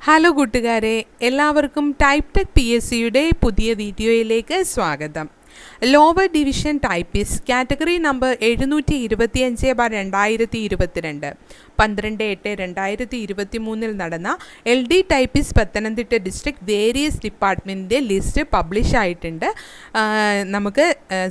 Hello കൂട്ടുകാരെ, എല്ലാവർക്കും type tech P S സിയുടെ പുതിയ വീഡിയോയിലേക്ക് സ്വാഗതം. Lower division typist category number 725/2022 12/8/2023 നടന്ന LD typist Pathanamthitta district various ഡിപ്പാർട്ട്മെൻറ്റിൻ്റെ ലിസ്റ്റ് പബ്ലിഷ് ആയിട്ടുണ്ട്. നമുക്ക്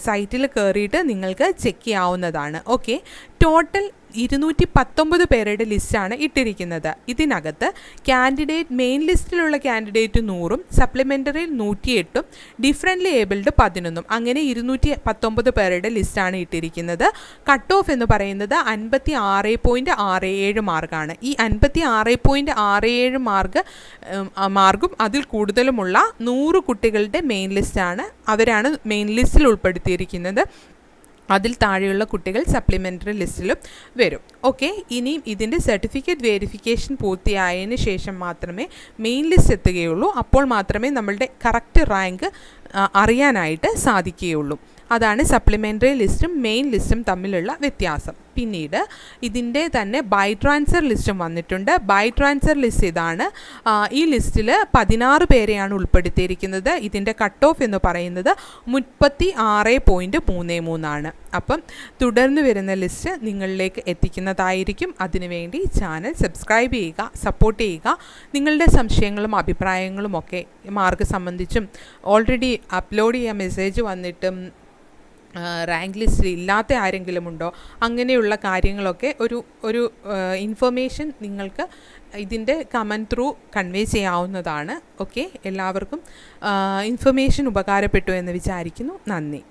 സൈറ്റിൽ കയറിയിട്ട് നിങ്ങൾക്ക് ചെക്ക് ചെയ്യാവുന്നതാണ്. ഓക്കെ, ടോട്ടൽ 219 പേരുടെ ലിസ്റ്റാണ് ഇട്ടിരിക്കുന്നത്. ഇതിനകത്ത് കാൻഡിഡേറ്റ് മെയിൻ ലിസ്റ്റിലുള്ള കാൻഡിഡേറ്റ് 100ഉം സപ്ലിമെൻ്ററിയിൽ 108ഉം ഡിഫറൻ്റ്ലി ഏബിൾഡ് 11ഉം അങ്ങനെ 219 പേരുടെ ലിസ്റ്റാണ് ഇട്ടിരിക്കുന്നത്. കട്ട് ഓഫ് എന്ന് പറയുന്നത് 56.67 മാർക്കാണ്. ഈ 56.67 മാർക്കും അതിൽ കൂടുതലുമുള്ള 100 കുട്ടികളുടെ മെയിൻ ലിസ്റ്റാണ്. അവരാണ് മെയിൻ ലിസ്റ്റിൽ ഉൾപ്പെടുത്തിയിരിക്കുന്നത്. അതിൽ താഴെയുള്ള കുട്ടികൾ സപ്ലിമെൻ്ററി ലിസ്റ്റിലും വരും. ഓക്കെ, ഇനിയും ഇതിൻ്റെ സർട്ടിഫിക്കറ്റ് വെരിഫിക്കേഷൻ പൂർത്തിയായതിന് ശേഷം മാത്രമേ മെയിൻ ലിസ്റ്റ് എത്തുകയുള്ളൂ. അപ്പോൾ മാത്രമേ നമ്മളുടെ കറക്റ്റ് റാങ്ക് അറിയാനായിട്ട് സാധിക്കുകയുള്ളൂ. അതാണ് സപ്ലിമെൻ്ററി ലിസ്റ്റും മെയിൻ ലിസ്റ്റും തമ്മിലുള്ള വ്യത്യാസം. പിന്നീട് ഇതിൻ്റെ തന്നെ ബൈ ട്രാൻസ്ഫർ ലിസ്റ്റും വന്നിട്ടുണ്ട്. ബൈ ട്രാൻസ്ഫർ ലിസ്റ്റ് ഇതാണ്. ഈ ലിസ്റ്റിൽ 16 പേരെയാണ് ഉൾപ്പെടുത്തിയിരിക്കുന്നത്. ഇതിൻ്റെ കട്ട് ഓഫ് എന്ന് പറയുന്നത് 36.33 ആണ്. അപ്പം തുടർന്ന് വരുന്ന ലിസ്റ്റ് നിങ്ങളിലേക്ക് എത്തിക്കുന്നതായിരിക്കും. അതിനുവേണ്ടി ചാനൽ സബ്സ്ക്രൈബ് ചെയ്യുക, സപ്പോർട്ട് ചെയ്യുക. നിങ്ങളുടെ സംശയങ്ങളും അഭിപ്രായങ്ങളും ഒക്കെ മാർക്ക് സംബന്ധിച്ചും ഓൾറെഡി അപ്ലോഡ് ചെയ്യാൻ മെസ്സേജ് വന്നിട്ടും റാങ്ക് ലിസ്റ്റിൽ ഇല്ലാത്ത ആരെങ്കിലും ഉണ്ടോ, അങ്ങനെയുള്ള കാര്യങ്ങളൊക്കെ ഒരു ഇൻഫർമേഷൻ നിങ്ങൾക്ക് ഇതിൻ്റെ കമൻറ്റ് ത്രൂ കൺവേ ചെയ്യാവുന്നതാണ്. ഓക്കെ, എല്ലാവർക്കും ഇൻഫർമേഷൻ ഉപകാരപ്പെട്ടു എന്ന് വിചാരിക്കുന്നു. നന്ദി.